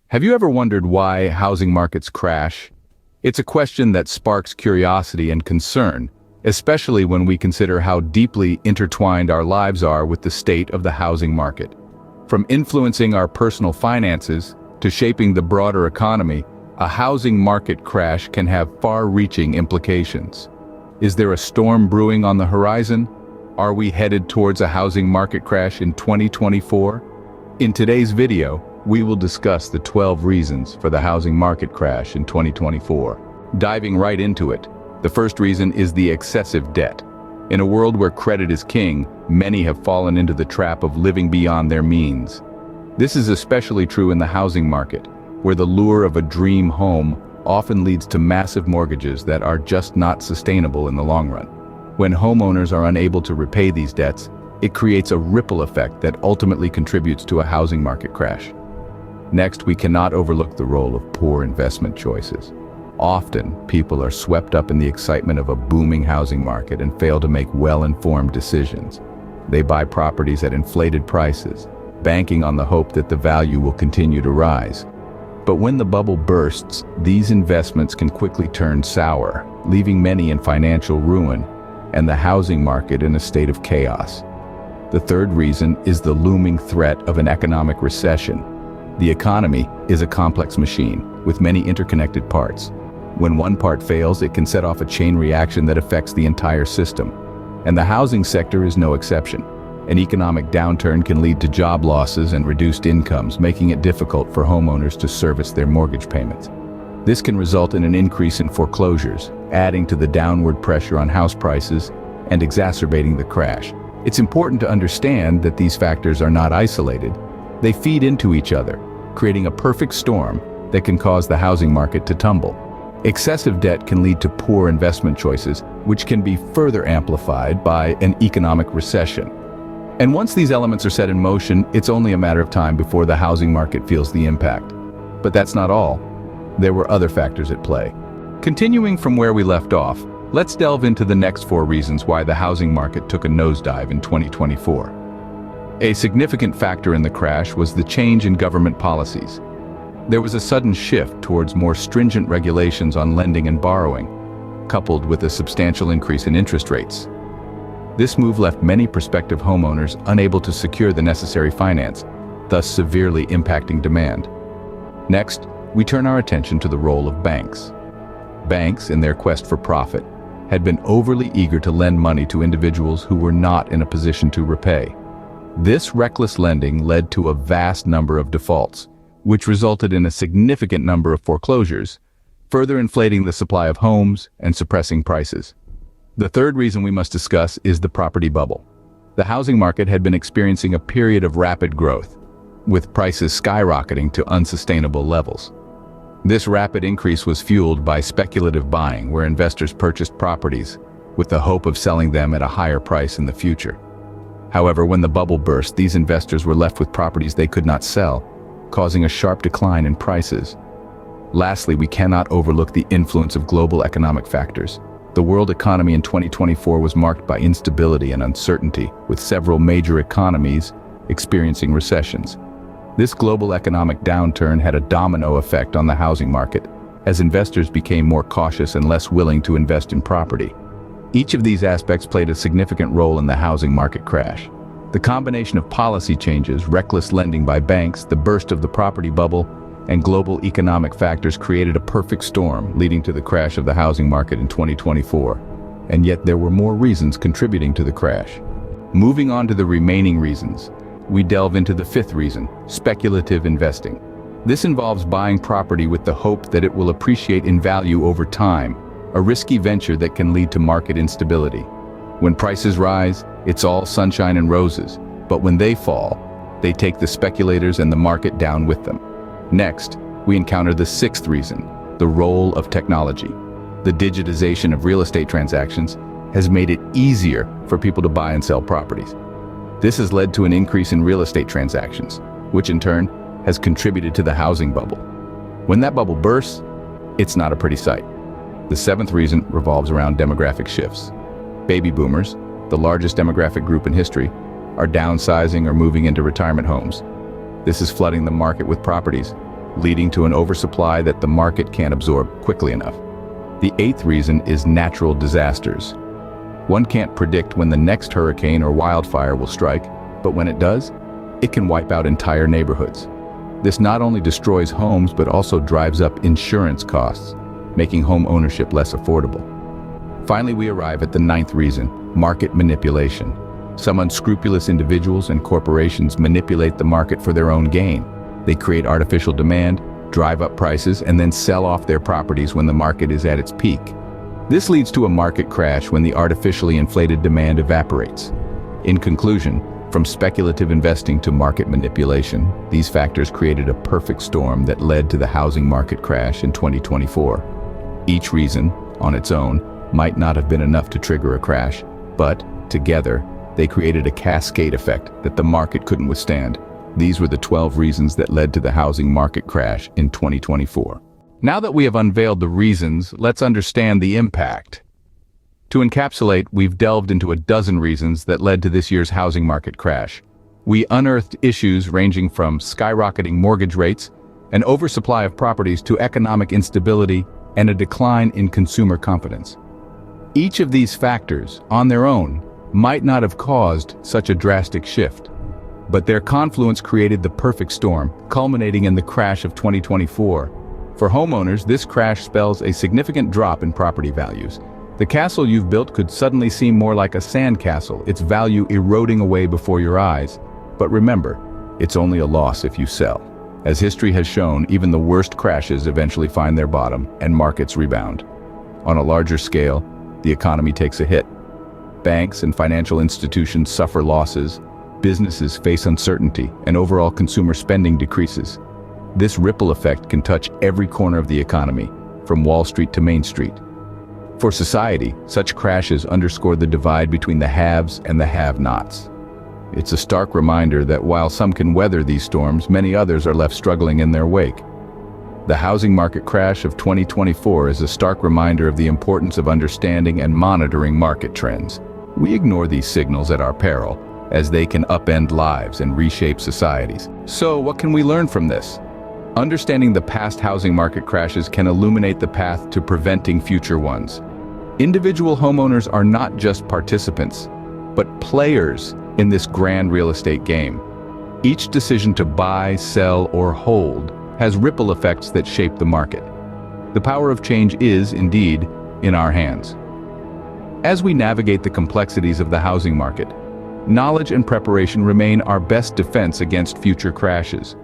Have you ever wondered why housing markets crash? It's a question that sparks curiosity and concern, especially when we consider how deeply intertwined our lives are with the state of the housing market. From influencing our personal finances to shaping the broader economy, a housing market crash can have far-reaching implications. Is there a storm brewing on the horizon? Are we headed towards a housing market crash in 2024? In today's video, we will discuss the 12 reasons for the housing market crash in 2024. Diving right into it, the first reason is the excessive debt. In a world where credit is king, many have fallen into the trap of living beyond their means. This is especially true in the housing market, where the lure of a dream home often leads to massive mortgages that are just not sustainable in the long run. When homeowners are unable to repay these debts, it creates a ripple effect that ultimately contributes to a housing market crash. Next, we cannot overlook the role of poor investment choices. Often, people are swept up in the excitement of a booming housing market and fail to make well-informed decisions. They buy properties at inflated prices, banking on the hope that the value will continue to rise. But when the bubble bursts, these investments can quickly turn sour, leaving many in financial ruin and the housing market in a state of chaos. The third reason is the looming threat of an economic recession. The economy is a complex machine with many interconnected parts. When one part fails, it can set off a chain reaction that affects the entire system. And the housing sector is no exception. An economic downturn can lead to job losses and reduced incomes, making it difficult for homeowners to service their mortgage payments. This can result in an increase in foreclosures, adding to the downward pressure on house prices and exacerbating the crash. It's important to understand that these factors are not isolated. They feed into each other, creating a perfect storm that can cause the housing market to tumble. Excessive debt can lead to poor investment choices, which can be further amplified by an economic recession. And once these elements are set in motion, it's only a matter of time before the housing market feels the impact. But that's not all. There were other factors at play. Continuing from where we left off, let's delve into the next 4 reasons why the housing market took a nosedive in 2024. A significant factor in the crash was the change in government policies. There was a sudden shift towards more stringent regulations on lending and borrowing, coupled with a substantial increase in interest rates. This move left many prospective homeowners unable to secure the necessary finance, thus severely impacting demand. Next, we turn our attention to the role of banks. Banks, in their quest for profit, had been overly eager to lend money to individuals who were not in a position to repay. This reckless lending led to a vast number of defaults, which resulted in a significant number of foreclosures, further inflating the supply of homes and suppressing prices. The third reason we must discuss is the property bubble. The housing market had been experiencing a period of rapid growth, with prices skyrocketing to unsustainable levels. This rapid increase was fueled by speculative buying, where investors purchased properties with the hope of selling them at a higher price in the future. However, when the bubble burst, these investors were left with properties they could not sell, causing a sharp decline in prices. Lastly, we cannot overlook the influence of global economic factors. The world economy in 2024 was marked by instability and uncertainty, with several major economies experiencing recessions. This global economic downturn had a domino effect on the housing market, as investors became more cautious and less willing to invest in property. Each of these aspects played a significant role in the housing market crash. The combination of policy changes, reckless lending by banks, the burst of the property bubble, and global economic factors created a perfect storm, leading to the crash of the housing market in 2024. And yet there were more reasons contributing to the crash. Moving on to the remaining reasons, we delve into the 5th reason, speculative investing. This involves buying property with the hope that it will appreciate in value over time, a risky venture that can lead to market instability. When prices rise, it's all sunshine and roses, but when they fall, they take the speculators and the market down with them. Next, we encounter the 6th reason, the role of technology. The digitization of real estate transactions has made it easier for people to buy and sell properties. This has led to an increase in real estate transactions, which in turn has contributed to the housing bubble. When that bubble bursts, it's not a pretty sight. The 7th reason revolves around demographic shifts. Baby boomers, the largest demographic group in history, are downsizing or moving into retirement homes. This is flooding the market with properties, leading to an oversupply that the market can't absorb quickly enough. The eighth reason is natural disasters. One can't predict when the next hurricane or wildfire will strike, but when it does, it can wipe out entire neighborhoods. This not only destroys homes but also drives up insurance costs, making home ownership less affordable. Finally, we arrive at the ninth reason, market manipulation. Some unscrupulous individuals and corporations manipulate the market for their own gain. They create artificial demand, drive up prices, and then sell off their properties when the market is at its peak. This leads to a market crash when the artificially inflated demand evaporates. In conclusion, from speculative investing to market manipulation, these factors created a perfect storm that led to the housing market crash in 2024. Each reason, on its own, might not have been enough to trigger a crash, but, together, they created a cascade effect that the market couldn't withstand. These were the 12 reasons that led to the housing market crash in 2024. Now that we have unveiled the reasons, let's understand the impact. To encapsulate, we've delved into a dozen reasons that led to this year's housing market crash. We unearthed issues ranging from skyrocketing mortgage rates, an oversupply of properties to economic instability, and a decline in consumer confidence. Each of these factors, on their own, might not have caused such a drastic shift, but their confluence created the perfect storm, culminating in the crash of 2024. For homeowners, this crash spells a significant drop in property values. The castle you've built could suddenly seem more like a sandcastle, its value eroding away before your eyes. But remember, it's only a loss if you sell. As history has shown, even the worst crashes eventually find their bottom and markets rebound. On a larger scale, the economy takes a hit. Banks and financial institutions suffer losses, businesses face uncertainty, and overall consumer spending decreases. This ripple effect can touch every corner of the economy, from Wall Street to Main Street. For society, such crashes underscore the divide between the haves and the have-nots. It's a stark reminder that while some can weather these storms, many others are left struggling in their wake. The housing market crash of 2024 is a stark reminder of the importance of understanding and monitoring market trends. We ignore these signals at our peril, as they can upend lives and reshape societies. So, what can we learn from this? Understanding the past housing market crashes can illuminate the path to preventing future ones. Individual homeowners are not just participants, but players in this grand real estate game. Each decision to buy, sell, or hold has ripple effects that shape the market. The power of change is, indeed, in our hands. As we navigate the complexities of the housing market, knowledge and preparation remain our best defense against future crashes.